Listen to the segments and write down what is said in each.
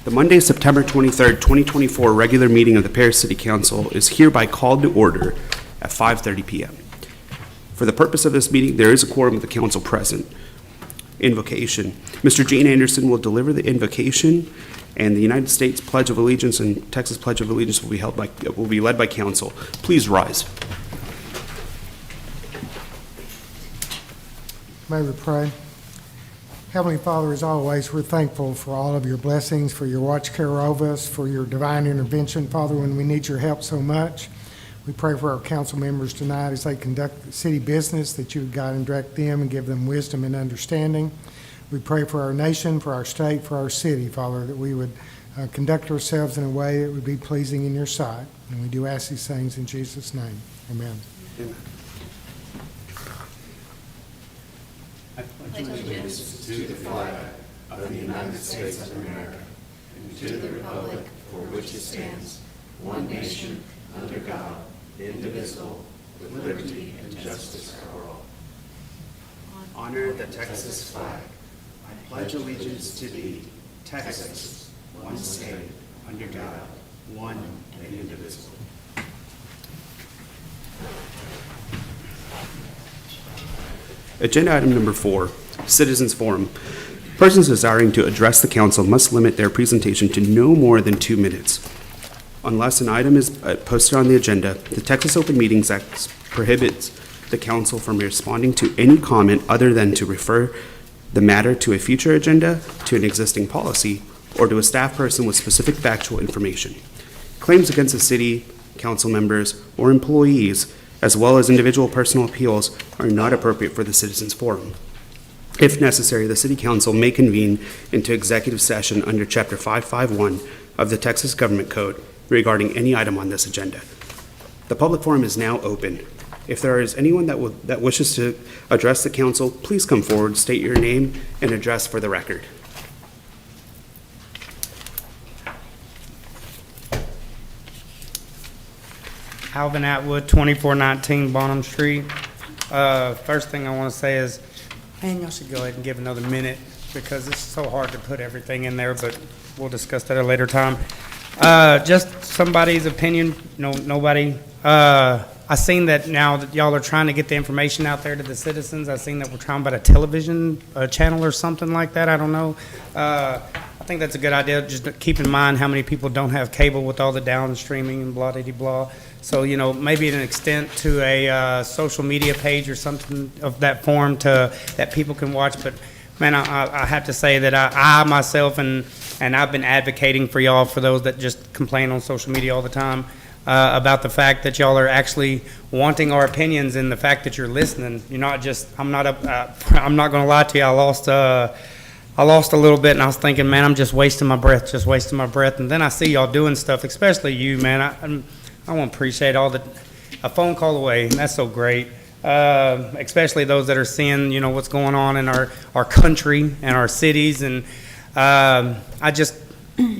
The Monday, September 23rd, 2024 regular meeting of the Paris City Council is hereby called to order at 5:30 p.m. For the purpose of this meeting, there is a quorum of the council present. Invocation. Mr. Gene Anderson will deliver the invocation, and the United States Pledge of Allegiance and Texas Pledge of Allegiance will be led by council. Please rise. May we pray? Heavenly Father, as always, we're thankful for all of your blessings, for your watch care over us, for your divine intervention, Father, when we need your help so much. We pray for our council members tonight as they conduct city business, that you would guide and direct them and give them wisdom and understanding. We pray for our nation, for our state, for our city, Father, that we would conduct ourselves in a way that would be pleasing in your sight. And we do ask these things in Jesus' name. Amen. Amen. Allegiance to the flag of the United States of America and to the republic for which it stands, one nation, under God, indivisible, with liberty and justice for all. Honor the Texas flag. I pledge allegiance to thee, Texas, one state, under God, one and indivisible. Agenda item number 4, Citizens Forum. Persons desiring to address the council must limit their presentation to no more than 2 minutes. Unless an item is posted on the agenda, the Texas Open Meetings Act prohibits the council from responding to any comment other than to refer the matter to a future agenda, to an existing policy, or to a staff person with specific factual information. Claims against the city council members or employees, as well as individual personal appeals, are not appropriate for the Citizens Forum. If necessary, the City Council may convene into executive session under Chapter 551 of the Texas Government Code regarding any item on this agenda. The public forum is now open. If there is anyone that wishes to address the council, please come forward, state your name and address for the record. Alvin Atwood, 2419 Bonham Street. First thing I want to say is, man, y'all should go ahead and give another minute because it's so hard to put everything in there, but we'll discuss that at a later time. Just somebody's opinion, nobody. I seen that now that y'all are trying to get the information out there to the citizens. I seen that we're trying about a television channel or something like that. I don't know. I think that's a good idea. Just keep in mind how many people don't have cable with all the downstreaming and blah, blah, blah. So, maybe an extent to a social media page or something of that form that people can watch. But, man, I have to say that I myself, and I've been advocating for y'all, for those that just complain on social media all the time, about the fact that y'all are actually wanting our opinions and the fact that you're listening. You're not just, I'm not going to lie to you, I lost a little bit, and I was thinking, man, I'm just wasting my breath. And then I see y'all doing stuff, especially you, man. I want to appreciate a phone call away, and that's so great. Especially those that are seeing, what's going on in our country and our cities. And I just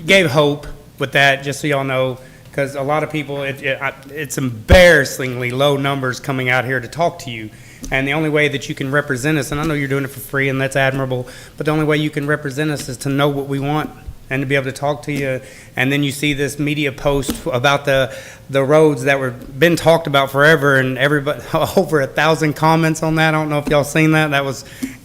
gave hope with that, just so y'all know, because a lot of people, it's embarrassingly low numbers coming out here to talk to you. And the only way that you can represent us, and I know you're doing it for free, and that's admirable, but the only way you can represent us is to know what we want and to be able to talk to you. And then you see this media post about the roads that were been talked about forever, and everybody, over 1,000 comments on that. I don't know if y'all seen that. It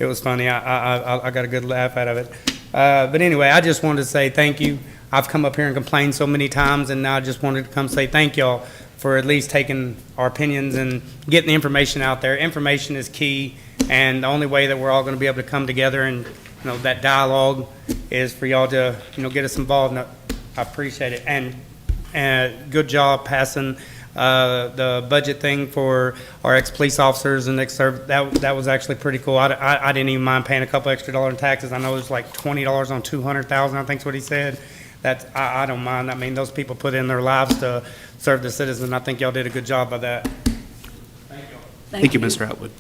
was funny. I got a good laugh out of it. But anyway, I just wanted to say thank you. I've come up here and complained so many times, and now I just wanted to come say thank y'all for at least taking our opinions and getting the information out there. Information is key, and the only way that we're all going to be able to come together and that dialogue is for y'all to get us involved. And I appreciate it, and good job passing the budget thing for our ex-police officers and ex-serv. That was actually pretty cool. I didn't even mind paying a couple extra dollars in taxes. I know it was like $20 on 200,000. I think's what he said. I don't mind. I mean, those people put in their lives to serve the citizens. I think y'all did a good job of that. Thank you. Thank you, Mr. Atwood.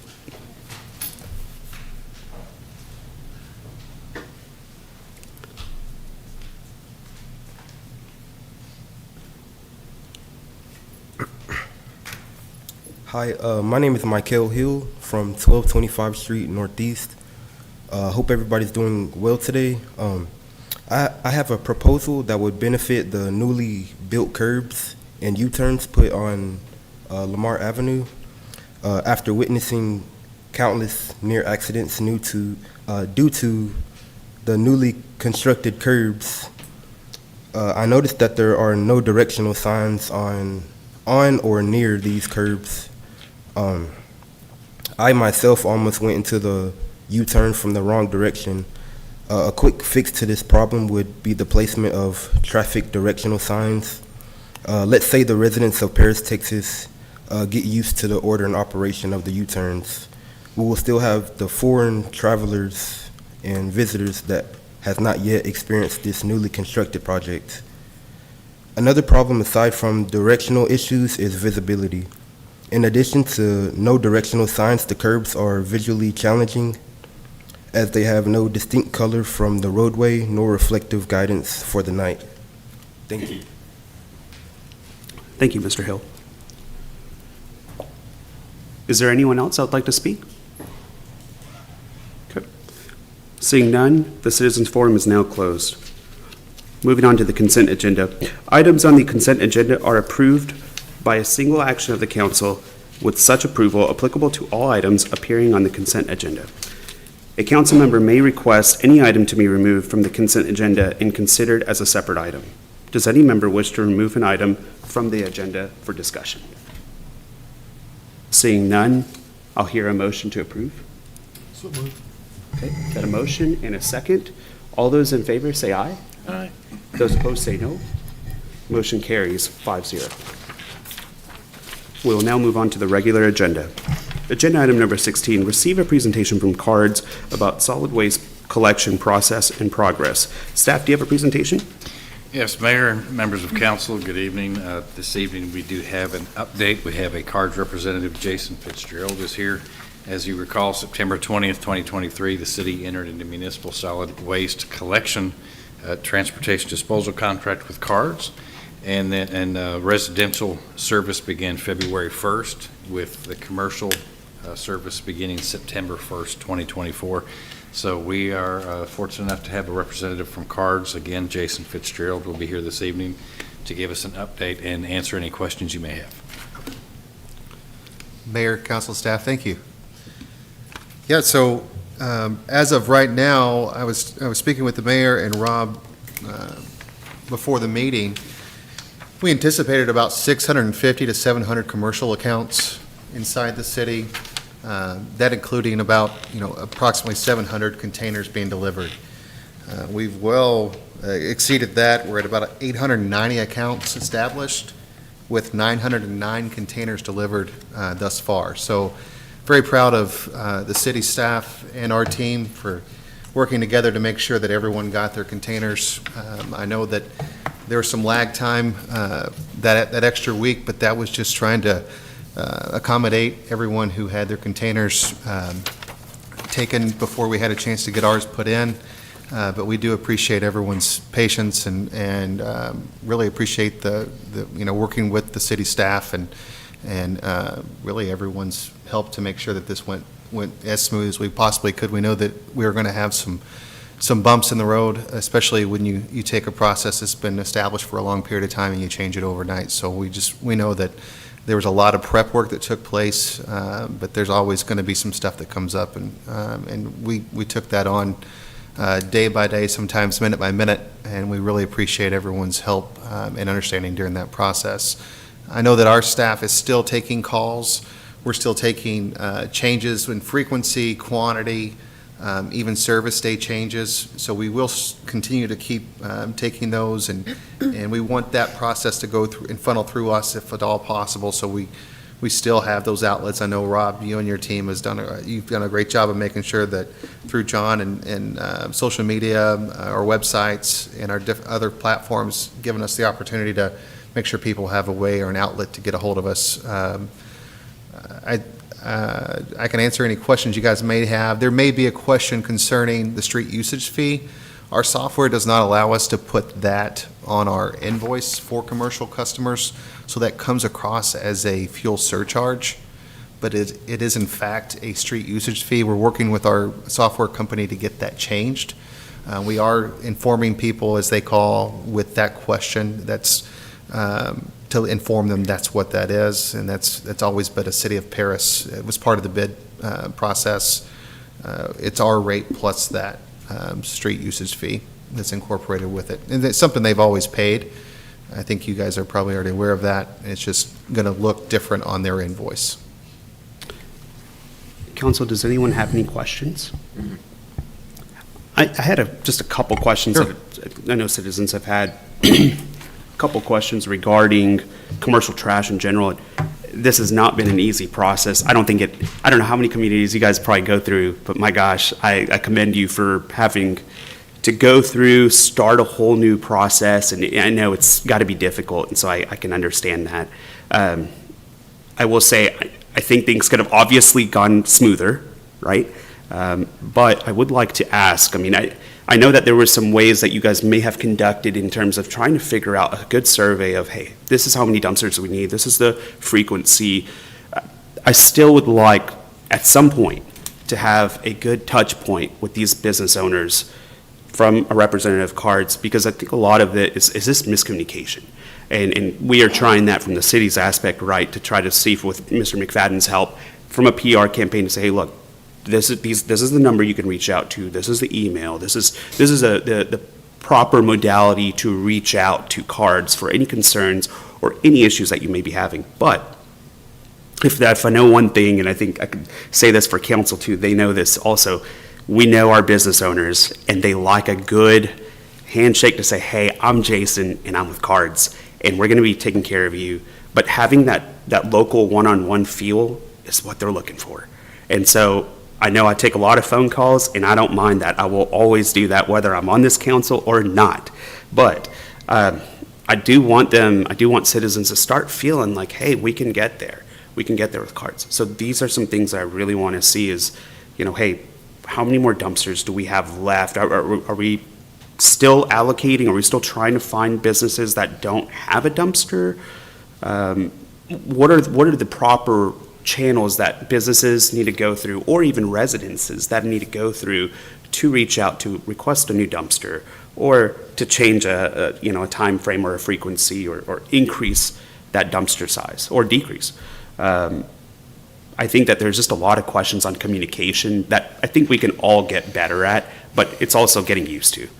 Hi, my name is Michael Hill from 1225 Street Northeast. Hope everybody's doing well today. I have a proposal that would benefit the newly built curbs and U-turns put on Lamar Avenue. After witnessing countless near accidents due to the newly constructed curbs, I noticed that there are no directional signs on or near these curbs. I myself almost went into the U-turn from the wrong direction. A quick fix to this problem would be the placement of traffic directional signs. Let's say the residents of Paris, Texas get used to the order and operation of the U-turns. We will still have the foreign travelers and visitors that has not yet experienced this newly constructed project. Another problem aside from directional issues is visibility. In addition to no directional signs, the curbs are visually challenging as they have no distinct color from the roadway nor reflective guidance for the night. Thank you. Thank you, Mr. Hill. Is there anyone else that would like to speak? Okay. Seeing none, the citizens forum is now closed. Moving on to the consent agenda. Items on the consent agenda are approved by a single action of the council, with such approval applicable to all items appearing on the consent agenda. A council member may request any item to be removed from the consent agenda and considered as a separate item. Does any member wish to remove an item from the agenda for discussion? Seeing none, I'll hear a motion to approve. So moved. Okay, got a motion and a second. All those in favor say aye. Aye. Those opposed say no. Motion carries 5-0. We will now move on to the regular agenda. Agenda item number 16, receive a presentation from CARDS about solid waste collection process and progress. Staff, do you have a presentation? Yes, Mayor and members of council, good evening. This evening we do have an update. We have a CARDS representative, Jason Fitzgerald, is here. As you recall, September 20th, 2023, the city entered into municipal solid waste collection transportation disposal contract with CARDS, and residential service began February 1st, with the commercial service beginning September 1st, 2024. So we are fortunate enough to have a representative from CARDS. Again, Jason Fitzgerald will be here this evening to give us an update and answer any questions you may have. Mayor, council staff, thank you. Yeah, so as of right now, I was speaking with the mayor and Rob before the meeting. We anticipated about 650 to 700 commercial accounts inside the city. That including about, approximately 700 containers being delivered. We've well exceeded that. We're at about 890 accounts established with 909 containers delivered thus far. So very proud of the city staff and our team for working together to make sure that everyone got their containers. I know that there was some lag time that extra week, but that was just trying to accommodate everyone who had their containers taken before we had a chance to get ours put in. But we do appreciate everyone's patience and really appreciate the working with the city staff and really everyone's help to make sure that this went as smooth as we possibly could. We know that we are going to have some bumps in the road, especially when you take a process that's been established for a long period of time and you change it overnight. So we know that there was a lot of prep work that took place, but there's always going to be some stuff that comes up, and we took that on day by day, sometimes minute by minute, and we really appreciate everyone's help and understanding during that process. I know that our staff is still taking calls. We're still taking changes in frequency, quantity, even service day changes. So we will continue to keep taking those, and we want that process to go through and funnel through us if at all possible. So we still have those outlets. I know, Rob, you and your team you've done a great job of making sure that through John and social media, our websites, and our other platforms, giving us the opportunity to make sure people have a way or an outlet to get a hold of us. I can answer any questions you guys may have. There may be a question concerning the street usage fee. Our software does not allow us to put that on our invoice for commercial customers, so that comes across as a fuel surcharge, but it is in fact a street usage fee. We're working with our software company to get that changed. We are informing people as they call with that question. That's to inform them that's what that is, and that's always been a City of Paris. It was part of the bid process. It's our rate plus that street usage fee that's incorporated with it. And it's something they've always paid. I think you guys are probably already aware of that. It's just going to look different on their invoice. Council, does anyone have any questions? I had just a couple questions. Sure. That I know citizens have had a couple questions regarding commercial trash in general. This has not been an easy process. I don't know how many communities you guys probably go through, but my gosh, I commend you for having to go through, start a whole new process, and I know it's got to be difficult, and so I can understand that. I will say, I think things could have obviously gone smoother, right? But I would like to ask, I mean, I know that there were some ways that you guys may have conducted in terms of trying to figure out a good survey of, hey, this is how many dumpsters we need, this is the frequency. I still would like, at some point, to have a good touch point with these business owners from a representative of Cards, because I think a lot of it is this miscommunication. And we are trying that from the city's aspect, right, to try to see with Mr. McFadden's help from a PR campaign to say, hey, look, this is the number you can reach out to, this is the email, this is the proper modality to reach out to Cards for any concerns or any issues that you may be having. But if I know one thing, and I think I could say this for council too, they know this also, we know our business owners, and they like a good handshake to say, hey, I'm Jason, and I'm with Cards, and we're going to be taking care of you. But having that local one-on-one feel is what they're looking for. And so I know I take a lot of phone calls, and I don't mind that. I will always do that, whether I'm on this council or not. But I do want citizens to start feeling like, hey, we can get there. We can get there with Cards. So these are some things I really want to see is, hey, how many more dumpsters do we have left? Are we still allocating? Are we still trying to find businesses that don't have a dumpster? What are the proper channels that businesses need to go through, or even residences that need to go through to reach out to request a new dumpster, or to change a time frame or a frequency, or increase that dumpster size or decrease? I think that there's just a lot of questions on communication that I think we can all get better at, but it's also getting used to.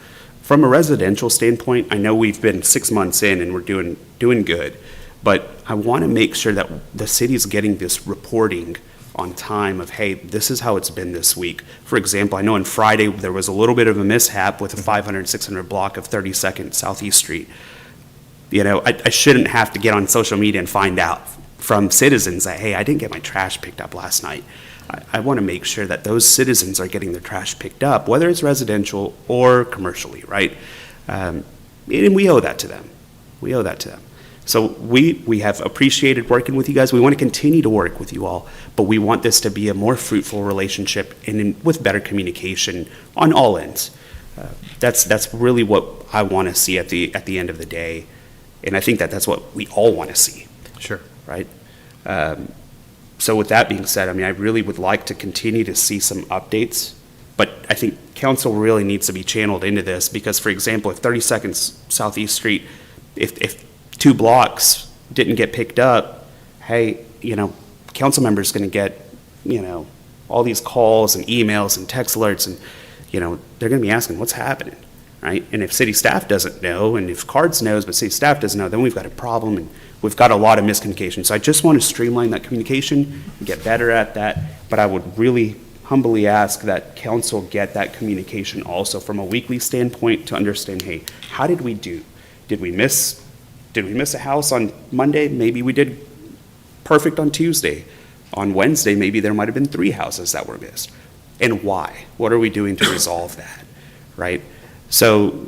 From a residential standpoint, I know we've been 6 months in and we're doing good, but I want to make sure that the city's getting this reporting on time of, hey, this is how it's been this week. For example, I know on Friday there was a little bit of a mishap with a 500, 600 block of 32nd Southeast Street. I shouldn't have to get on social media and find out from citizens that, hey, I didn't get my trash picked up last night. I want to make sure that those citizens are getting their trash picked up, whether it's residential or commercially, right? And we owe that to them. So we have appreciated working with you guys. We want to continue to work with you all, but we want this to be a more fruitful relationship and with better communication on all ends. That's really what I want to see at the end of the day, and I think that's what we all want to see. Sure. Right? So with that being said, I mean, I really would like to continue to see some updates, but I think council really needs to be channeled into this because, for example, if 32nd Southeast Street, if 2 blocks didn't get picked up, hey, council members going to get, all these calls and emails and text alerts, and, they're going to be asking what's happening, right? And if city staff doesn't know, and if Cards knows, but city staff doesn't know, then we've got a problem, and we've got a lot of miscommunication. So I just want to streamline that communication, get better at that, but I would really humbly ask that council get that communication also from a weekly standpoint to understand, hey, how did we do? Did we miss a house on Monday? Maybe we did perfect on Tuesday. On Wednesday, maybe there might have been 3 houses that were missed. And why? What are we doing to resolve that, right? So,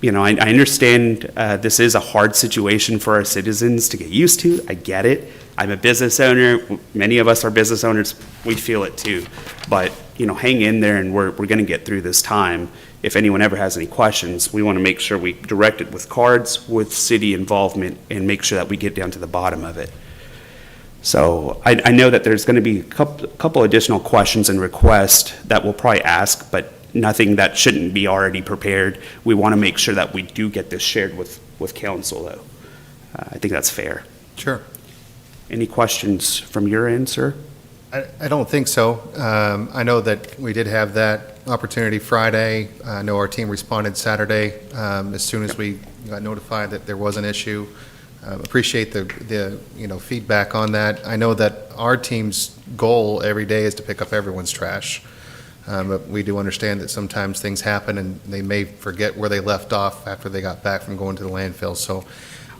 I understand this is a hard situation for our citizens to get used to. I get it. I'm a business owner. Many of us are business owners. We feel it too. But, hang in there, and we're going to get through this time. If anyone ever has any questions, we want to make sure we direct it with Cards, with city involvement, and make sure that we get down to the bottom of it. So I know that there's going to be a couple additional questions and requests that we'll probably ask, but nothing that shouldn't be already prepared. We want to make sure that we do get this shared with council, though. I think that's fair. Sure. Any questions from your end, sir? I don't think so. I know that we did have that opportunity Friday. I know our team responded Saturday as soon as we got notified that there was an issue. Appreciate the feedback on that. I know that our team's goal every day is to pick up everyone's trash. But we do understand that sometimes things happen and they may forget where they left off after they got back from going to the landfill. So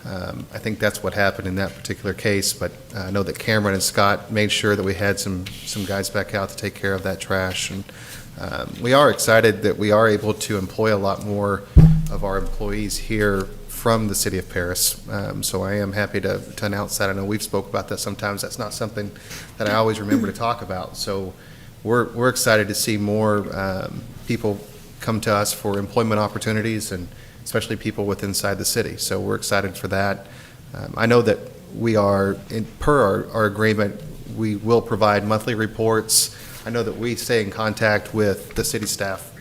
I think that's what happened in that particular case, but I know that Cameron and Scott made sure that we had some guys back out to take care of that trash. And we are excited that we are able to employ a lot more of our employees here from the city of Paris. So I am happy to announce that. I know we've spoke about that sometimes. That's not something that I always remember to talk about. So we're excited to see more people come to us for employment opportunities, and especially people with inside the city. So we're excited for that. I know that we are, per our agreement, we will provide monthly reports. I know that we stay in contact with the city staff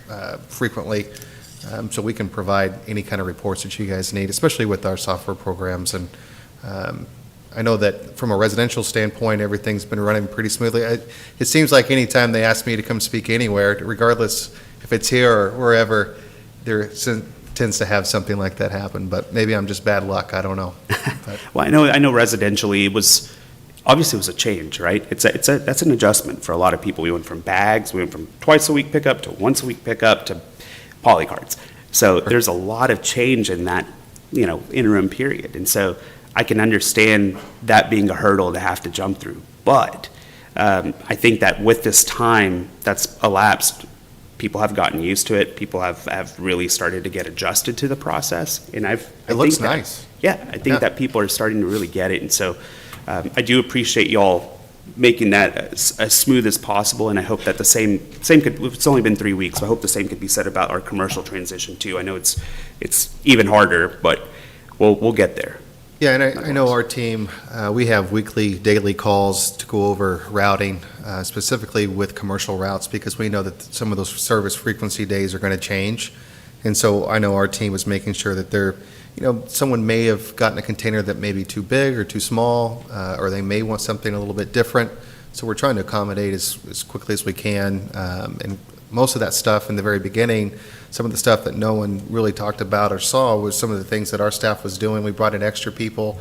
frequently, so we can provide any kind of reports that you guys need, especially with our software programs. And I know that from a residential standpoint, everything's been running pretty smoothly. It seems like anytime they ask me to come speak anywhere, regardless if it's here or wherever, there tends to have something like that happen, but maybe I'm just bad luck, I don't know. Well, I know residentially, it was a change, right? That's an adjustment for a lot of people. We went from bags, we went from twice a week pickup to once a week pickup to polycards. So there's a lot of change in that, interim period. And so I can understand that being a hurdle to have to jump through. But I think that with this time that's elapsed, people have gotten used to it. People have really started to get adjusted to the process. And It looks nice. I think that people are starting to really get it. And so I do appreciate y'all making that as smooth as possible. And I hope that the same could, it's only been 3 weeks, so I hope the same could be said about our commercial transition too. I know it's even harder, but we'll get there. Yeah, and I know our team, we have weekly, daily calls to go over routing, specifically with commercial routes, because we know that some of those service frequency days are going to change. And so I know our team was making sure that they're, someone may have gotten a container that may be too big or too small, or they may want something a little bit different. So we're trying to accommodate as quickly as we can. And most of that stuff in the very beginning, some of the stuff that no one really talked about or saw was some of the things that our staff was doing. We brought in extra people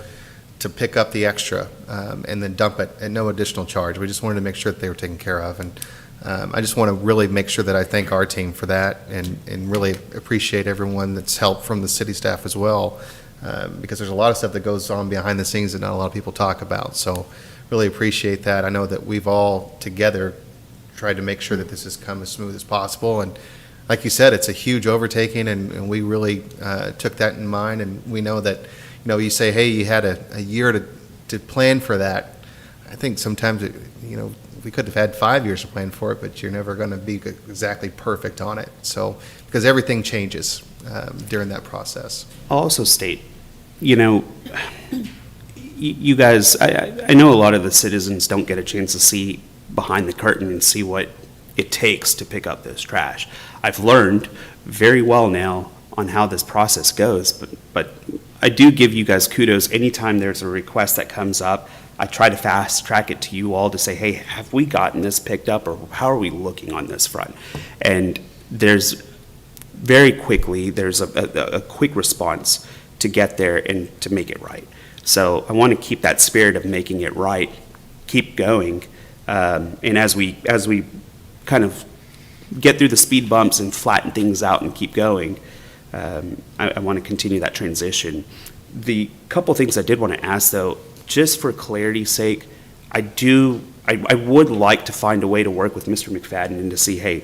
to pick up the extra and then dump it at no additional charge. We just wanted to make sure that they were taken care of. And I just want to really make sure that I thank our team for that and really appreciate everyone that's helped from the city staff as well, because there's a lot of stuff that goes on behind the scenes that not a lot of people talk about. So really appreciate that. I know that we've all together tried to make sure that this has come as smooth as possible. And like you said, it's a huge overtaking, and we really took that in mind. And we know that, you say, hey, you had a year to plan for that. I think sometimes, we could have had 5 years to plan for it, but you're never going to be exactly perfect on it. So, because everything changes during that process. I'll also state, you guys, I know a lot of the citizens don't get a chance to see behind the curtain and see what it takes to pick up this trash. I've learned very well now on how this process goes, but I do give you guys kudos anytime there's a request that comes up. I try to fast track it to you all to say, hey, have we gotten this picked up, or how are we looking on this front? And there's very quickly, there's a quick response to get there and to make it right. So I want to keep that spirit of making it right, keep going. And as we kind of get through the speed bumps and flatten things out and keep going, I want to continue that transition. The couple things I did want to ask, though, just for clarity's sake, I would like to find a way to work with Mr. McFadden and to see, hey,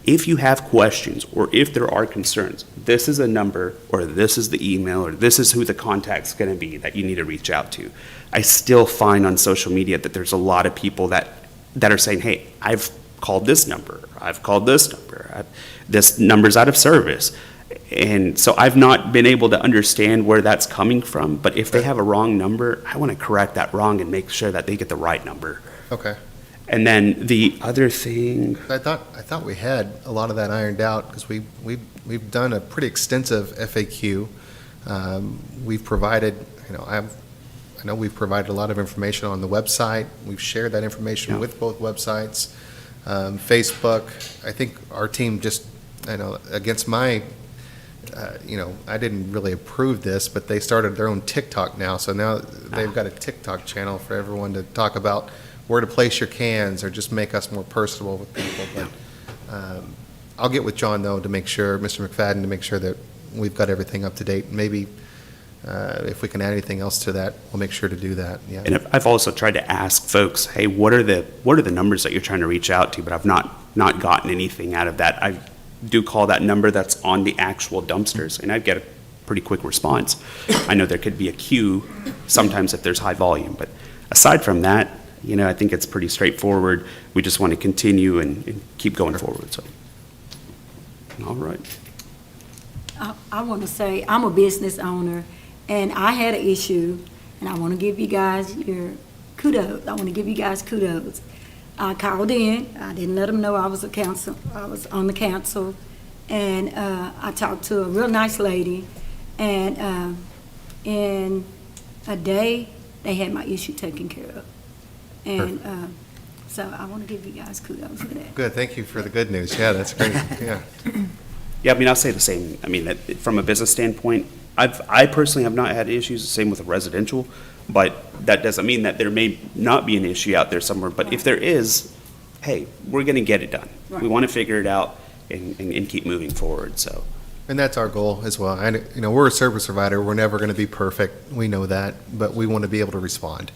if you have questions or if there are concerns, this is a number, or this is the email, or this is who the contact's going to be that you need to reach out to. I still find on social media that there's a lot of people that are saying, hey, I've called this number, I've called this number, this number's out of service. And so I've not been able to understand where that's coming from, but if they have a wrong number, I want to correct that wrong and make sure that they get the right number. Okay. And then the other thing, I thought we had a lot of that ironed out, because we've done a pretty extensive FAQ. We've provided, I know we've provided a lot of information on the website. We've shared that information Yeah. with both websites. Facebook, I think our team just, against my, I didn't really approve this, but they started their own TikTok now. So now they've got a TikTok channel for everyone to talk about where to place your cans, or just make us more personable with people. But I'll get with John, though, to make sure, Mr. McFadden, to make sure that we've got everything up to date. Maybe if we can add anything else to that, we'll make sure to do that, yeah. and I've also tried to ask folks, hey, what are the numbers that you're trying to reach out to? But I've not gotten anything out of that. I do call that number that's on the actual dumpsters, and I get a pretty quick response. I know there could be a queue sometimes if there's high volume, but aside from that, I think it's pretty straightforward. We just want to continue and keep going forward, so. All right. I want to say, I'm a business owner, and I had an issue, and I want to give you guys your kudos. I want to give you guys kudos. I called in. I didn't let them know I was on the council, and I talked to a real nice lady, and in a day, they had my issue taken care of. And so I want to give you guys kudos for that. Good, thank you for the good news. Yeah, that's great, yeah. Yeah, I'll say the same. That from a business standpoint, I personally have not had issues, the same with residential, but that doesn't mean that there may not be an issue out there somewhere. But if there is, hey, we're going to get it done. Right. We want to figure it out and keep moving forward, so. And that's our goal as well. And, we're a service provider. We're never going to be perfect. We know that, but we want to be able to respond.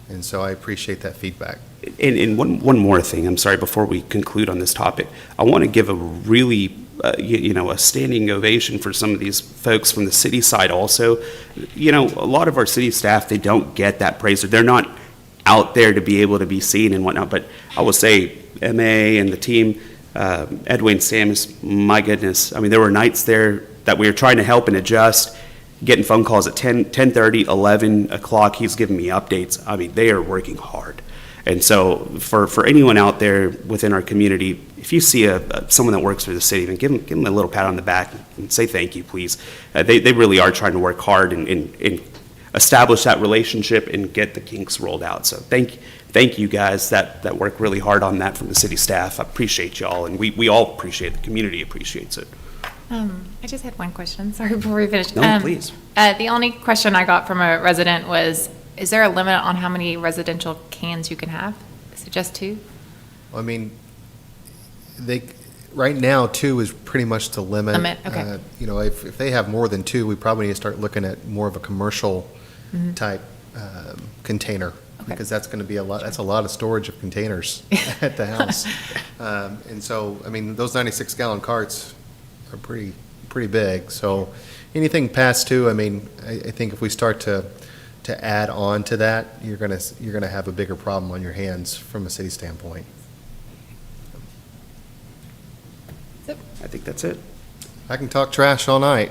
And so I appreciate that feedback. And one more thing, I'm sorry, before we conclude on this topic, I want to give a really, a standing ovation for some of these folks from the city side also. A lot of our city staff, they don't get that praise, or they're not out there to be able to be seen and whatnot, but I will say, MA and the team, Edwin, Samus, my goodness, there were nights there that we were trying to help and adjust, getting phone calls at 10:30, 11 o'clock, he's giving me updates. They are working hard. And so for anyone out there within our community, if you see someone that works for the city, then give them a little pat on the back and say thank you, please. They really are trying to work hard and establish that relationship and get the kinks rolled out. So thank you guys that work really hard on that from the city staff. I appreciate y'all, and we all appreciate it. The community appreciates it. I just had one question. Sorry, before we finish. No, please. The only question I got from a resident was, is there a limit on how many residential cans you can have? Is it just 2? Right now, 2 is pretty much the limit. Okay. If they have more than 2, we probably need to start looking at more of a commercial type container, because that's going to be that's a lot of storage of containers at the house. And so, those 96-gallon carts are pretty big. So anything past 2, I think if we start to add on to that, you're gonna have a bigger problem on your hands from a city standpoint. I think that's it. I can talk trash all night.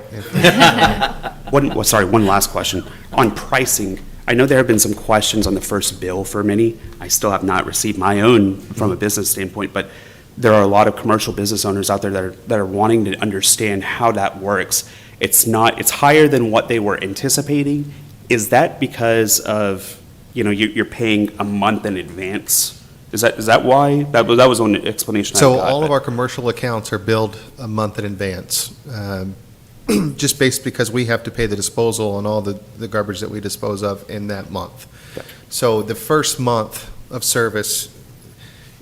One last question. On pricing, I know there have been some questions on the first bill for many. I still have not received my own from a business standpoint, but there are a lot of commercial business owners out there that are wanting to understand how that works. It's higher than what they were anticipating. Is that because of, you're paying a month in advance? Is that why? That was one explanation I got. So all of our commercial accounts are billed a month in advance, just based because we have to pay the disposal on all the garbage that we dispose of in that month. Okay. So the first month of service,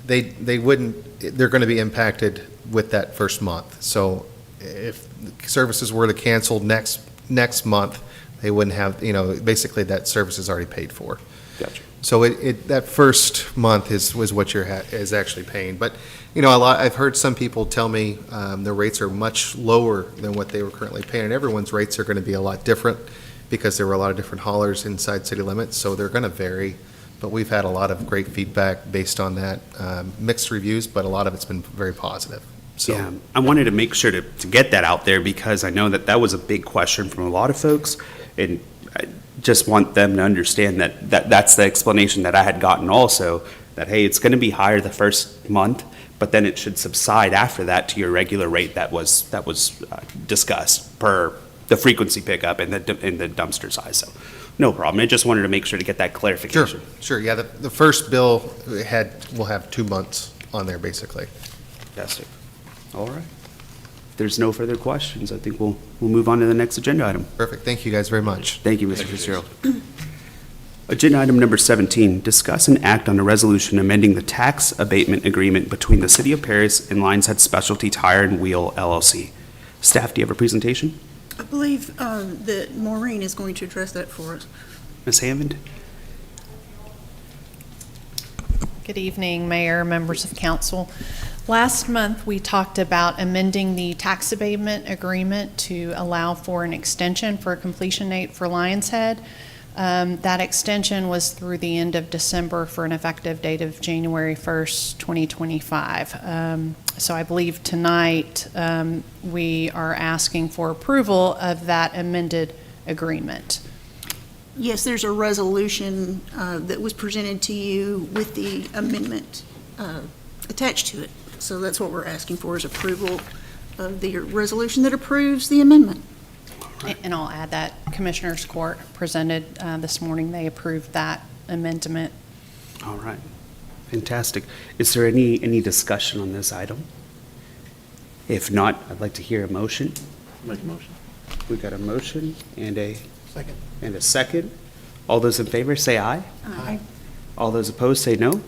they're going to be impacted with that first month. So if services were to cancel next month, they wouldn't have, basically that service is already paid for. Gotcha. So that first month was what is actually paying. But, I've heard some people tell me their rates are much lower than what they were currently paying. And everyone's rates are going to be a lot different because there were a lot of different haulers inside city limits, so they're going to vary. But we've had a lot of great feedback based on that, mixed reviews, but a lot of it's been very positive. So. Yeah, I wanted to make sure to get that out there because I know that was a big question from a lot of folks, and I just want them to understand that that's the explanation that I had gotten also, that, hey, it's going to be higher the first month, but then it should subside after that to your regular rate that was discussed per the frequency pickup and the dumpster size. So no problem. I just wanted to make sure to get that Sure, clarification. sure, yeah, the first bill will have 2 months on there, basically. Fantastic. All right. If there's no further questions, I think we'll move on to the next agenda item. Perfect, thank you guys very much. Thank you, Mr. Fitzgerald. Agenda item number 17, discuss and act on a resolution amending the tax abatement agreement between the City of Paris and Lions Head Specialty Tire and Wheel LLC. Staff, do you have a presentation? I believe that Maureen is going to address that for us. Ms. Hammond? Good evening, Mayor, members of council. Last month, we talked about amending the tax abatement agreement to allow for an extension for a completion date for Lions Head. That extension was through the end of December for an effective date of January 1st, 2025. So I believe tonight we are asking for approval of that amended agreement. Yes, there's a resolution that was presented to you with the amendment attached to it. So that's what we're asking for, is approval of the resolution that approves the amendment. And I'll add that Commissioners Court presented this morning, they approved that amendment. All right. Fantastic. Is there any discussion on this item? If not, I'd like to hear a motion. Make a motion. We've got a motion and a Second. and a second. All those in favor say aye. Aye. All those opposed say no.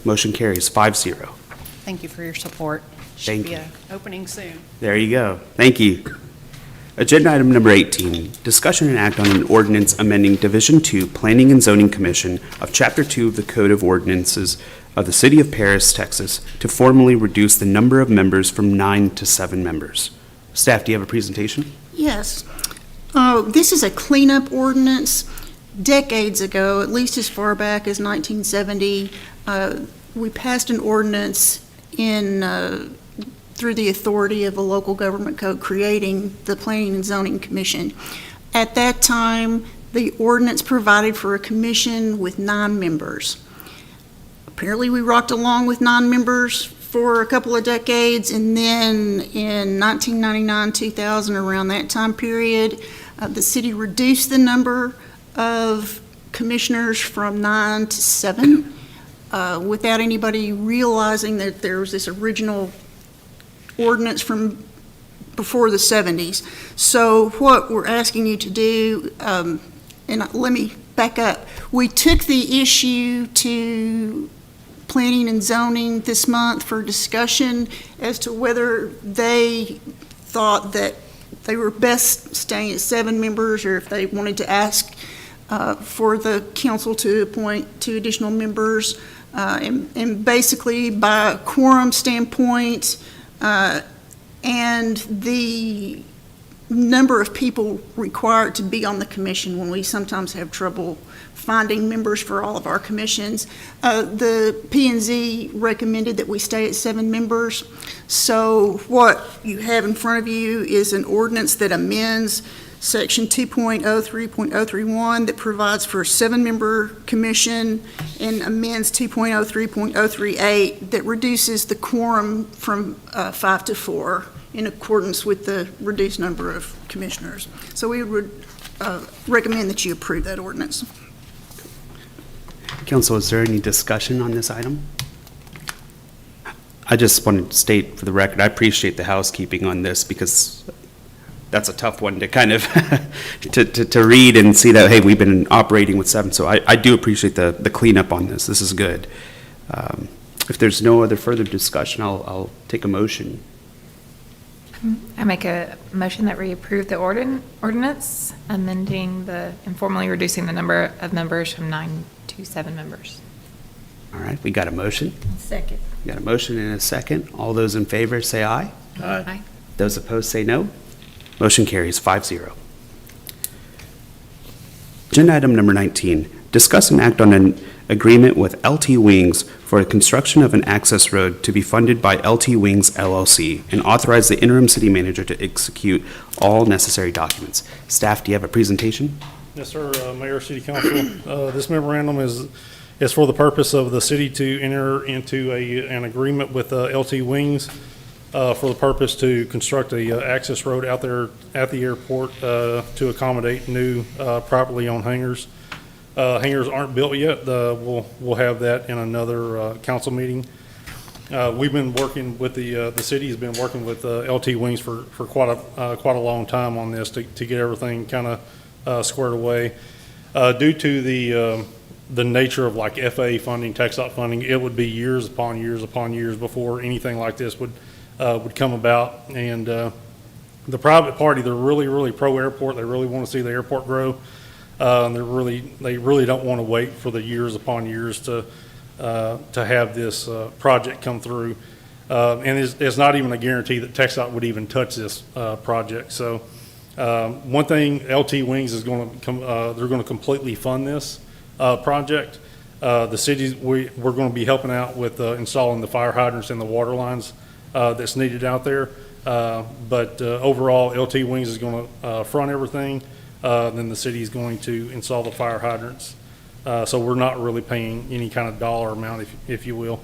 Motion carries 5-0. Thank you for your support. Thank Should be you. an opening soon. There you go. Thank you. Agenda item number 18, discussion and act on an ordinance amending Division 2 Planning and Zoning Commission of Chapter 2 of the Code of Ordinances of the City of Paris, Texas, to formally reduce the number of members from 9 to 7 members. Staff, do you have a presentation? Yes. This is a cleanup ordinance. Decades ago, at least as far back as 1970, we passed an ordinance through the authority of a local government code creating the Planning and Zoning Commission. At that time, the ordinance provided for a commission with 9 members. Apparently, we rocked along with 9 members for a couple of decades, and then in 1999, 2000, around that time period, the city reduced the number of commissioners from 9 to 7 without anybody realizing that there was this original ordinance from before the 70s. So what we're asking you to do, and let me back up, we took the issue to Planning and Zoning this month for discussion as to whether they thought that they were best staying at 7 members, or if they wanted to ask for the council to appoint 2 additional members. And basically, by a quorum standpoint, and the number of people required to be on the commission, when we sometimes have trouble finding members for all of our commissions, the P&Z recommended that we stay at 7 members. So what you have in front of you is an ordinance that amends Section 2.03.031 that provides for a 7-member commission, and amends 2.03.038 that reduces the quorum from 5 to 4 in accordance with the reduced number of commissioners. So we would recommend that you approve that ordinance. Council, is there any discussion on this item? I just wanted to state for the record, I appreciate the housekeeping on this, because that's a tough one to kind of to read and see that, hey, we've been operating with 7. So I do appreciate the cleanup on this. This is good. If there's no other further discussion, I'll take a motion. I make a motion that we approve the ordinance amending and formally reducing the number of members from 9 to 7 members. All right, we got a motion. Second. We got a motion and a second. All those in favor say aye. Aye. Those opposed say no. Motion carries 5-0. Agenda item number 19, discuss and act on an agreement with LT Wings for the construction of an access road to be funded by LT Wings LLC, and authorize the interim city manager to execute all necessary documents. Staff, do you have a presentation? Yes, sir. Mayor, City Council. This memorandum is It's for the purpose of the city to enter into an agreement with LT Wings for the purpose to construct a access road out there at the airport to accommodate new properly owned hangars. Hangars aren't built yet. We'll have that in another council meeting. We've been working with the city has been working with LT Wings for quite a long time on this to get everything kind of squared away. Due to the nature of like FAA funding, TxDOT funding, it would be years upon years upon years before anything like this would come about. And the private party, they're really pro-airport. They really want to see the airport grow. They really don't want to wait for the years upon years to have this project come through. And it's not even a guarantee that TxDOT would even touch this project. So one thing, LT Wings is going to they're going to completely fund this project. The cities, we're going to be helping out with installing the fire hydrants and the water lines that's needed out there. But overall, LT Wings is going to front everything. Then the city is going to install the fire hydrants. So we're not really paying any kind of dollar amount, if you will.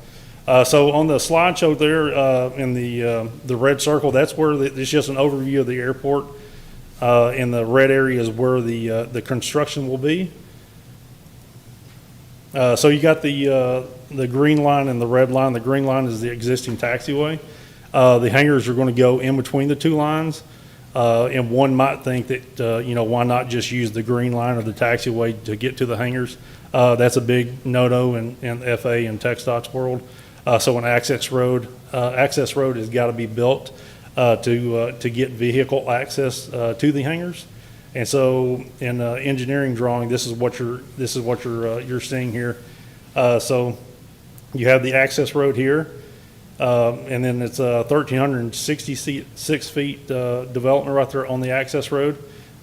So on the slideshow there in the red circle, that's where it's just an overview of the airport. In the red area is where the construction will be. So you got the green line and the red line. The green line is the existing taxiway. The hangars are going to go in between the two lines. And one might think that, why not just use the green line or the taxiway to get to the hangars? That's a big no-no in FAA and TxDOT's world. So an access road has got to be built to get vehicle access to the hangars. And so in engineering drawing, this is what you're seeing here. So you have the access road here. And then it's 1,366 feet development right there on the access road.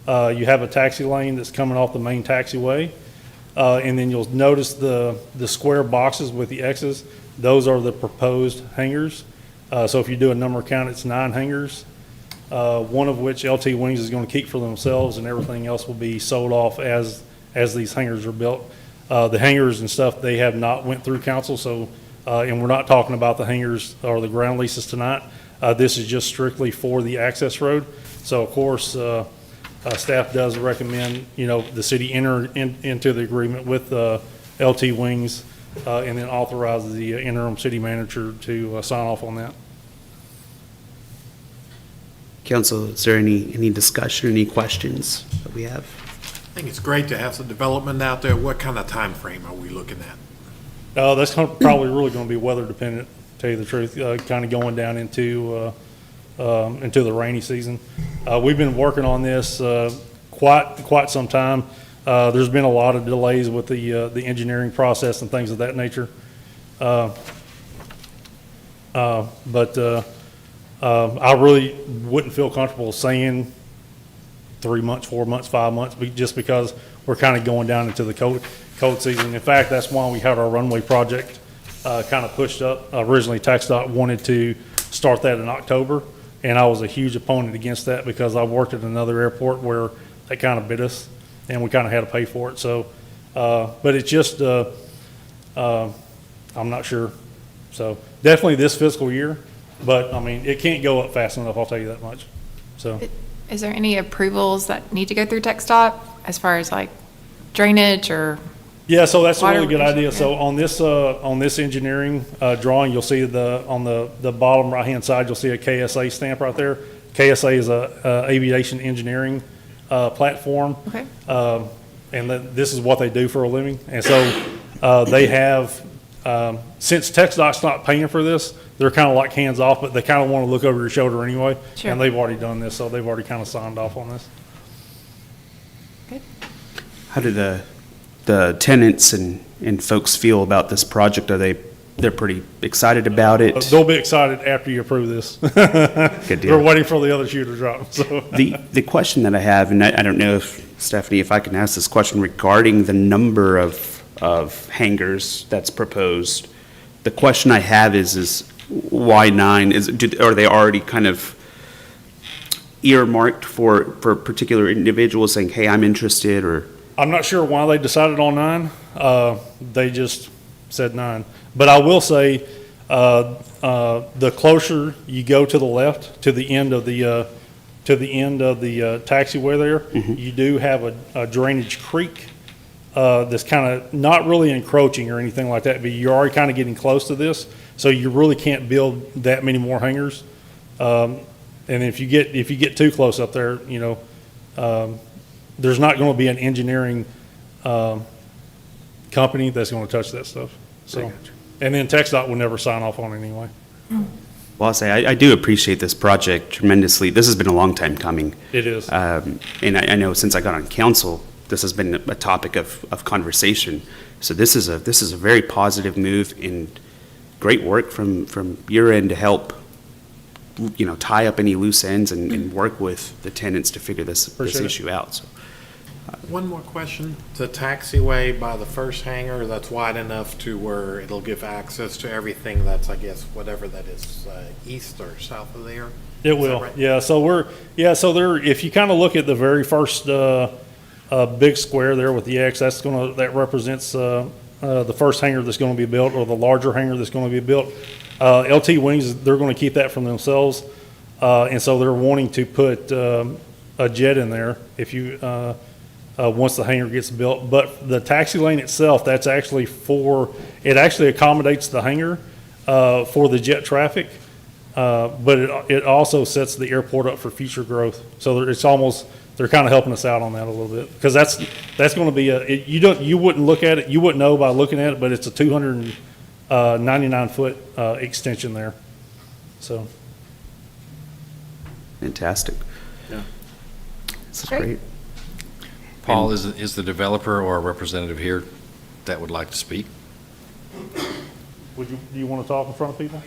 You have a taxi lane that's coming off the main taxiway. And then you'll notice the square boxes with the X's. Those are the proposed hangars. So if you do a number count, it's 9 hangars, one of which LT Wings is going to keep for themselves, and everything else will be sold off as these hangars are built. The hangars and stuff, they have not went through council, so and we're not talking about the hangars or the ground leases tonight. This is just strictly for the access road. So of course, staff does recommend, the city enter into the agreement with LT Wings and then authorize the interim city manager to sign off on that. Council, is there any discussion, any questions that we have? I think it's great to have some development out there. What kind of time frame are we looking at? That's probably really going to be weather dependent, to tell you the truth, kind of going down into the rainy season. We've been working on this quite some time. There's been a lot of delays with the engineering process and things of that nature. But I really wouldn't feel comfortable saying 3 months, 4 months, 5 months, just because we're kind of going down into the cold season. In fact, that's why we had our runway project kind of pushed up. Originally, TxDOT wanted to start that in October, and I was a huge opponent against that because I worked at another airport where they kind of bit us, and we kind of had to pay for it. So, but it's just, I'm not sure. So definitely this fiscal year, but I mean, it can't go up fast enough, I'll tell you that much. So. Is there any approvals that need to go through TxDOT as far as like drainage or? Yeah, so that's a really good water- idea. So on this engineering drawing, you'll see on the bottom right-hand side, you'll see a KSA stamp right there. KSA is a aviation engineering platform. Okay. And this is what they do for a living. And so they have, since TxDOT's not paying for this, they're kind of like hands off, but they kind of want to look over your shoulder anyway. Sure. And they've already done this, so they've already kind of signed off on this. Good. How do the tenants and folks feel about this project? They're pretty excited about it? They'll be excited after you approve this. Good deal. They're waiting for the other shoe to drop, so. The question that I have, and I don't know if, Stephanie, if I can ask this question regarding the number of hangars that's proposed. The question I have is why 9? Are they already kind of earmarked for particular individuals saying, hey, I'm interested, or? I'm not sure why they decided on 9. They just said 9. But I will say, the closer you go to the left, to the end of the taxiway there, you do have a drainage creek that's kind of not really encroaching or anything like that, but you're already kind of getting close to this, so you really can't build that many more hangars. And if you get too close up there, there's not going to be an engineering company that's going to touch that stuff. So, and then TxDOT would never sign off on it anyway. Well, I'll say, I do appreciate this project tremendously. This has been a long time coming. It is. And I know since I got on council, this has been a topic of conversation. So this is a very positive move and great work from your end to help, tie up any loose ends and work with the tenants to figure this Appreciate it. issue out. So, One more question. The taxiway by the first hangar, that's wide enough to where it'll give access to everything that's, I guess, whatever that is, east or south of there? It Is that will, right? yeah. So there, if you kind of look at the very first big square there with the X, that represents the first hangar that's going to be built, or the larger hangar that's going to be built. LT Wings, they're going to keep that for themselves, and so they're wanting to put a jet in there once the hangar gets built. But the taxi lane itself, that's actually it actually accommodates the hangar for the jet traffic, but it also sets the airport up for future growth. So they're kind of helping us out on that a little bit, because that's going to be you wouldn't look at it, you wouldn't know by looking at it, but it's a 299-foot extension there. So. fantastic. Yeah. This is Great. great. Paul, is the developer or a representative here that would like to speak? Do you want to talk in front of people?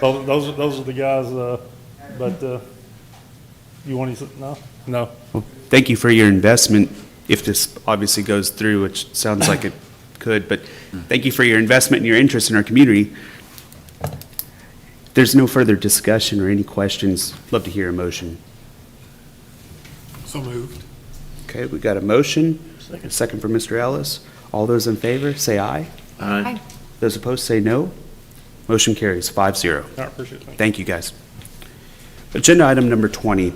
Oh, those are the guys, but you want to, no? Well, thank you for your investment, if this obviously goes through, which sounds like it could, but thank you for your investment and your interest in our community. If there's no further discussion or any questions, love to hear a motion. So moved. Okay, we got a motion, a second for Mr. Ellis. All those in favor, say aye. Aye. Those opposed, say no. Motion carries 5-0. I appreciate it. Thank you, guys. Agenda item number 20,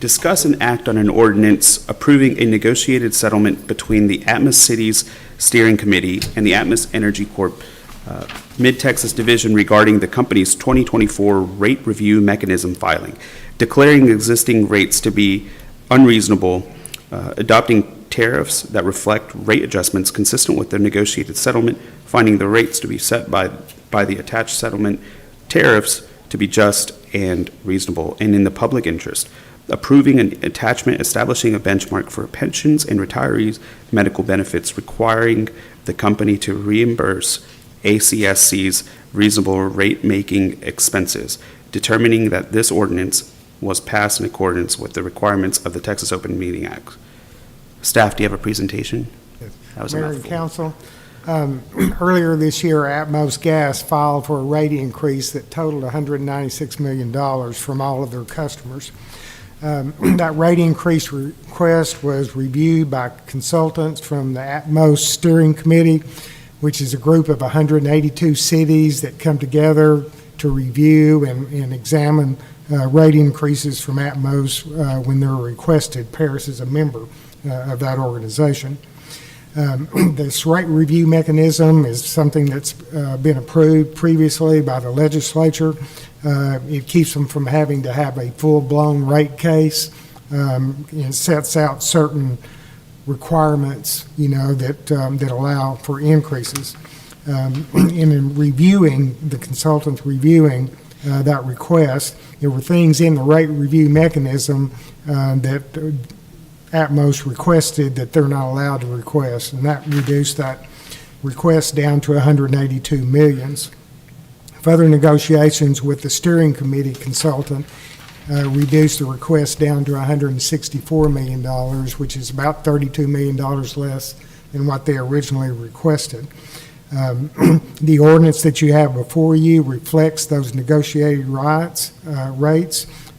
discuss and act on an ordinance approving a negotiated settlement between the Atmos Cities Steering Committee and the Atmos Energy Corp. Mid-Texas Division regarding the company's 2024 rate review mechanism filing, declaring existing rates to be unreasonable, adopting tariffs that reflect rate adjustments consistent with the negotiated settlement, finding the rates to be set by the attached settlement tariffs to be just and reasonable and in the public interest, approving an attachment establishing a benchmark for pensions and retirees' medical benefits, requiring the company to reimburse ACSC's reasonable rate-making expenses, determining that this ordinance was passed in accordance with the requirements of the Texas Open Meeting Act. Staff, do you have a presentation? That was a Mayor and mouthful. council, earlier this year, Atmos Gas filed for a rate increase that totaled $196 million from all of their customers. That rate increase request was reviewed by consultants from the Atmos Steering Committee, which is a group of 182 cities that come together to review and examine rate increases from Atmos when they're requested. Paris is a member of that organization. This rate review mechanism is something that's been approved previously by the legislature. It keeps them from having to have a full-blown rate case. It sets out certain requirements, that allow for increases. In reviewing, the consultants reviewing that request, there were things in the rate review mechanism that Atmos requested that they're not allowed to request, and that reduced that request down to 182 millions. Further negotiations with the steering committee consultant reduced the request down to $164 million, which is about $32 million less than what they originally requested. The ordinance that you have before you reflects those negotiated rates.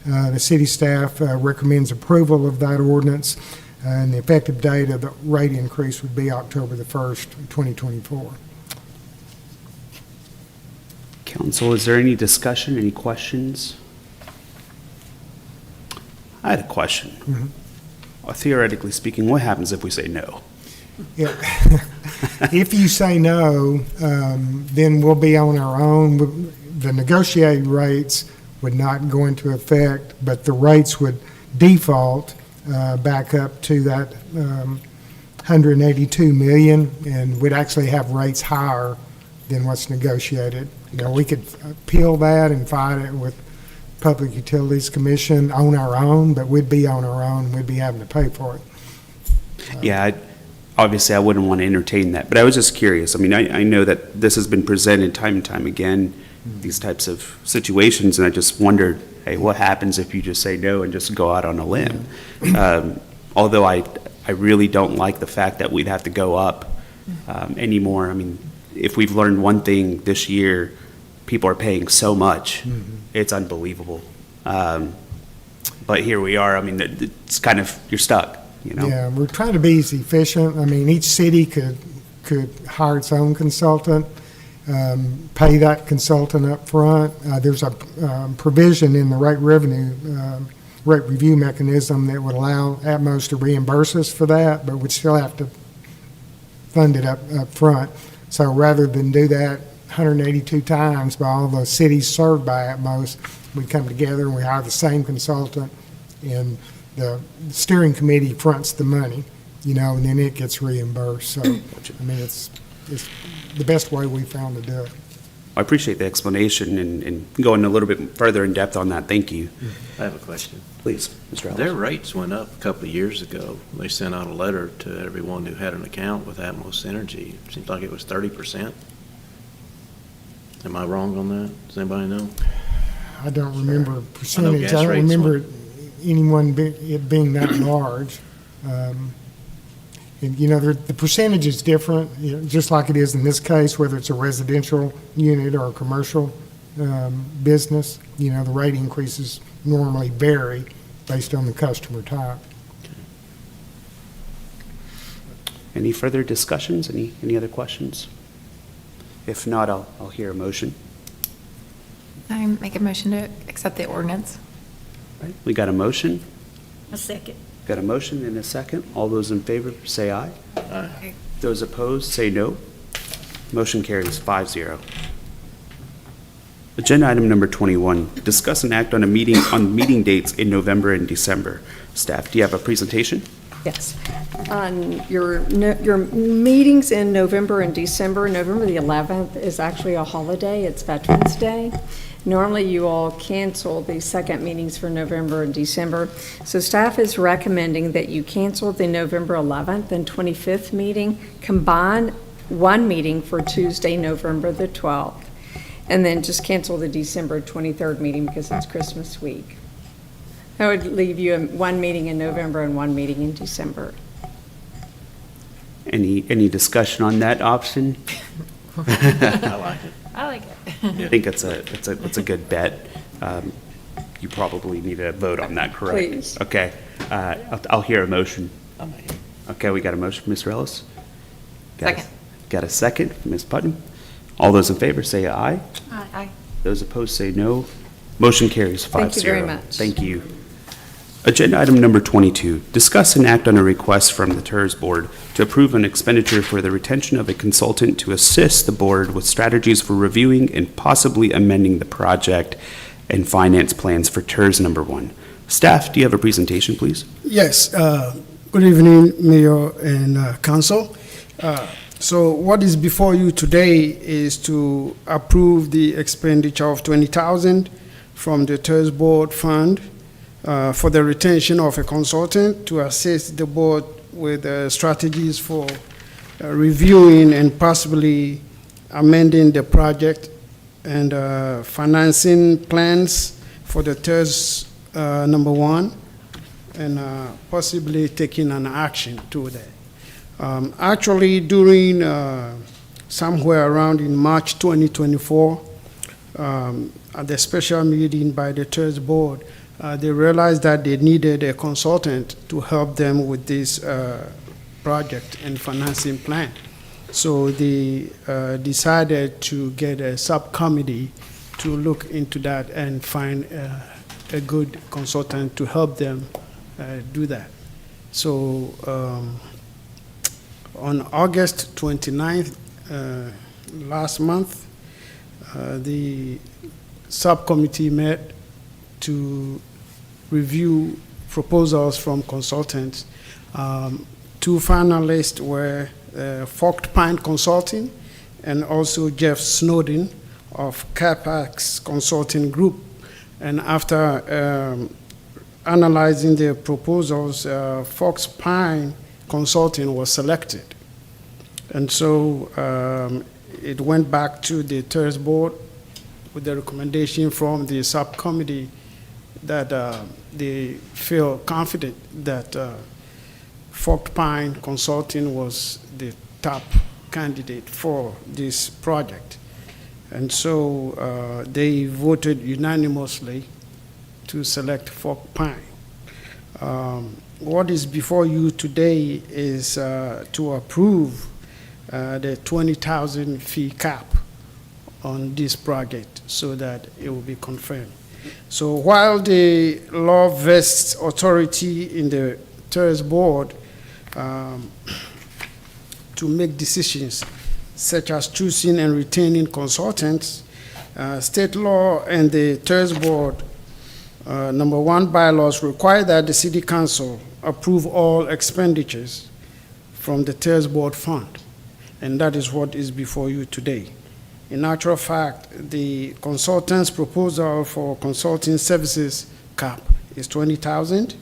The city staff recommends approval of that ordinance, and the effective date of the rate increase would be October the 1st, 2024. Council, is there any discussion, any questions? I had a question. Theoretically speaking, what happens if we say no? Yeah. If you say no, then we'll be on our own. The negotiated rates would not go into effect, but the rates would default back up to that 182 million, and we'd actually have rates higher than what's negotiated. You know, we could appeal that and fight it with Public Utilities Commission on our own, but we'd be on our own, we'd be having to pay for it. Yeah, obviously I wouldn't want to entertain that, but I was just curious. I mean, I know that this has been presented time and time again, these types of situations, and I just wondered, hey, what happens if you just say no and just go out on a limb? Although I really don't like the fact that we'd have to go up anymore. I mean, if we've learned one thing this year, people are paying so much. It's unbelievable. But here we are. I mean, it's kind of, you're stuck, you know? Yeah, we're trying to be as efficient. I mean, each city could hire its own consultant, pay that consultant up front. There's a provision in the rate review mechanism that would allow Atmos to reimburse us for that, but we'd still have to fund it up front. So rather than do that 182 times by all the cities served by Atmos, we come together and we hire the same consultant, and the steering committee fronts the money, you know, and then it gets reimbursed. So, I mean, it's the best way we found to do it. I appreciate the explanation and going a little bit further in depth on that. Thank you. I have a question. Please, Mr. Ellis. Their rates went up a couple of years ago. They sent out a letter to everyone who had an account with Atmos Energy. Seems like it was 30%. Am I wrong on that? Does anybody know? I don't remember percentage. gas I don't rates remember anyone it being that large. And, you know, the percentage is different, you know, just like it is in this case, whether it's a residential unit or a commercial business. You know, the rate increases normally vary based on the customer type. Any further discussions? Any other questions? If not, I'll hear a motion. I make a motion to accept the ordinance. Right, we got a motion. A second. Got a motion and a second. All those in favor, say aye. Aye. Those opposed, say no. Motion carries 5-0. Agenda item number 21, discuss and act on meeting dates in November and December. Staff, do you have a presentation? Yes. On your meetings in November and December, November the 11th is actually a holiday. It's Veterans Day. Normally, you all cancel the second meetings for November and December. So staff is recommending that you cancel the November 11th and 25th meeting, combine one meeting for Tuesday, November the 12th, and then just cancel the December 23rd meeting because it's Christmas week. That would leave you one meeting in November and one meeting in December. Any discussion on that option? I like it. I like it. I think it's a good bet. You probably need a vote on that, correct? Please. Okay. I'll hear a motion. I'll make it. Okay, we got a motion from Mr. Ellis. Second. Got a second from Ms. Putnam. All those in favor say aye. Aye. Those opposed say no. Motion carries 5-0. Thank you very much. Thank you. Agenda item number 22, discuss and act on a request from the TERS Board to approve an expenditure for the retention of a consultant to assist the board with strategies for reviewing and possibly amending the project and finance plans for TERS number 1. Staff, do you have a presentation, please? Yes. Good evening, Mayor and Council. So what is before you today is to approve the expenditure of $20,000 from the TERS Board Fund for the retention of a consultant to assist the board with strategies for reviewing and possibly amending the project and financing plans for the TERS number 1, and possibly taking an action to that. Actually, during somewhere around in March 2024, at the special meeting by the TERS board, they realized that they needed a consultant to help them with this project and financing plan. So they decided to get a subcommittee to look into that and find a good consultant to help them do that. So on August 29th, last month, the subcommittee met to review proposals from consultants. Two finalists were Forked Pine Consulting and also Jeff Snowden of CAPAX Consulting Group. And after analyzing the proposals, Forked Pine Consulting was selected. And so it went back to the TERS board with the recommendation from the subcommittee that they feel confident that Forked Pine Consulting was the top candidate for this project. And so they voted unanimously to select Forked Pine. What is before you today is to approve the 20,000 fee cap on this project so that it will be confirmed. So while the law vests authority in the TERS board to make decisions such as choosing and retaining consultants, state law and the TERS board, number one, bylaws require that the city council approve all expenditures from the TERS board fund. And that is what is before you today. In actual fact, the consultant's proposal for consulting services cap is 20,000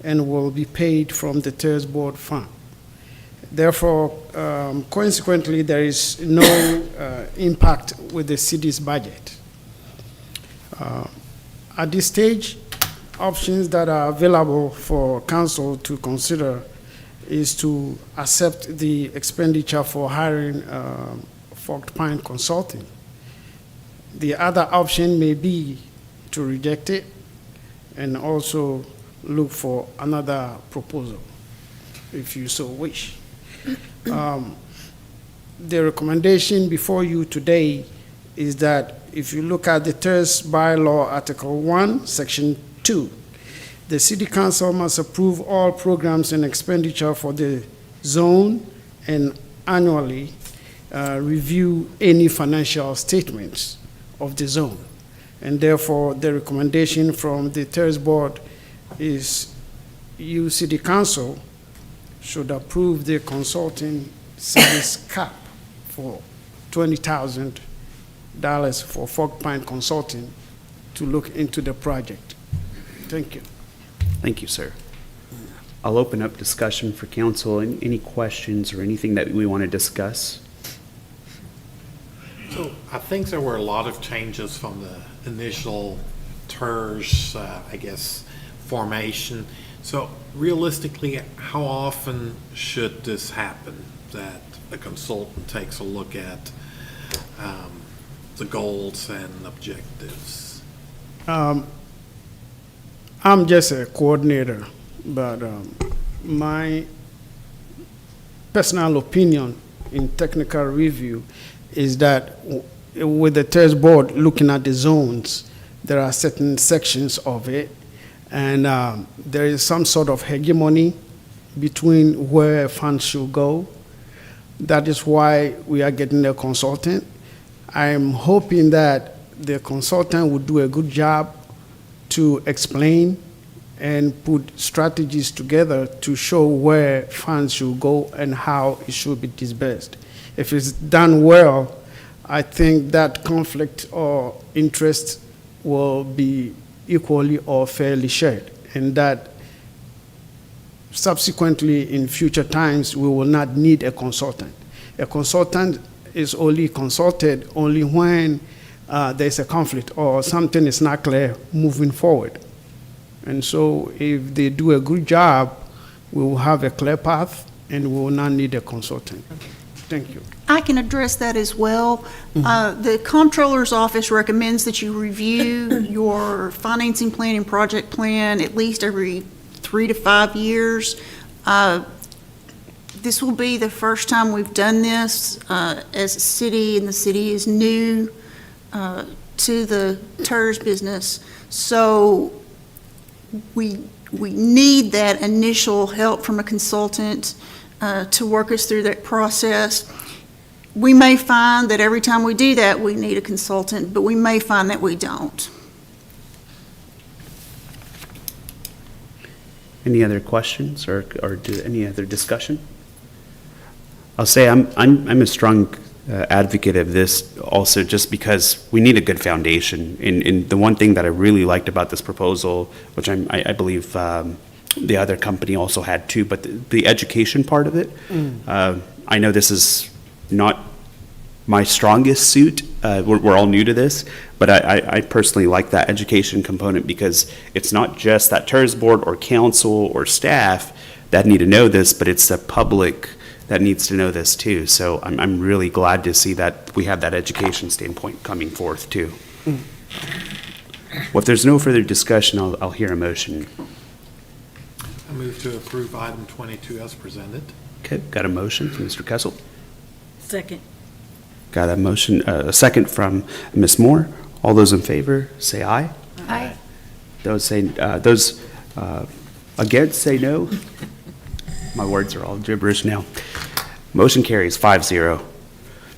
and will be paid from the TERS board fund. Therefore, consequently, there is no impact with the city's budget. At this stage, options that are available for council to consider is to accept the expenditure for hiring Forked Pine Consulting. The other option may be to reject it and also look for another proposal, if you so wish. The recommendation before you today is that if you look at the TERS bylaw, Article 1, Section 2, the City Council must approve all programs and expenditure for the zone and annually review any financial statements of the zone. And therefore, the recommendation from the TERS board is you, City Council, should approve the consulting service cap for $20,000 for Forked Pine Consulting to look into the project. Thank you. Thank you, sir. I'll open up discussion for council. Any questions or anything that we want to discuss? So I think there were a lot of changes from the initial TERS, I guess, formation. So realistically, how often should this happen, that a consultant takes a look at the goals and objectives? I'm just a coordinator, but my personal opinion in technical review is that with the TERS board looking at the zones, there are certain sections of it, and there is some sort of hegemony between where funds should go. That is why we are getting a consultant. I am hoping that the consultant would do a good job to explain and put strategies together to show where funds should go and how it should be disbursed. If it's done well, I think that conflict or interest will be equally or fairly shared, and that subsequently in future times we will not need a consultant. A consultant is only consulted only when there's a conflict or something is not clear moving forward. And so if they do a good job, we will have a clear path and we will not need a consultant. Thank you. I can address that as well. The comptroller's office recommends that you review your financing plan and project plan at least every 3 to 5 years. This will be the first time we've done this as a city, and the city is new to the TERS business. So we need that initial help from a consultant to work us through that process. We may find that every time we do that, we need a consultant, but we may find that we don't. Any other questions or any other discussion? I'll say I'm a strong advocate of this also just because we need a good foundation. And the one thing that I really liked about this proposal, which I believe the other company also had too, but the education part of it, I know this is not my strongest suit. We're all new to this, but I personally like that education component because it's not just that TERS board or council or staff that need to know this, but it's the public that needs to know this too. So I'm really glad to see that we have that education standpoint coming forth too. Well, if there's no further discussion, I'll hear a motion. I move to approve item 22 as presented. Okay, got a motion from Mr. Kessel. Second. Got a motion, a second from Ms. Moore. All those in favor, say aye. Aye. Those against, say no. My words are all gibberish now. Motion carries 5-0.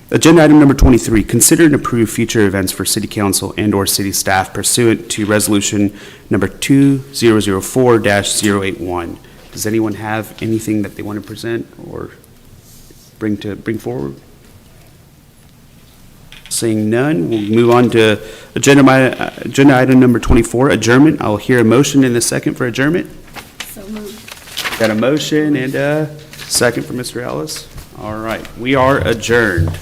Agenda item number 23, consider and approve future events for city council and/or city staff pursuant to resolution number 2004-081. Does anyone have anything that they want to present or bring forward? Seeing none, we'll move on to agenda item number 24, adjournment. I'll hear a motion in a second for adjournment. So moved. Got a motion and a second for Mr. Ellis. All right, we are adjourned.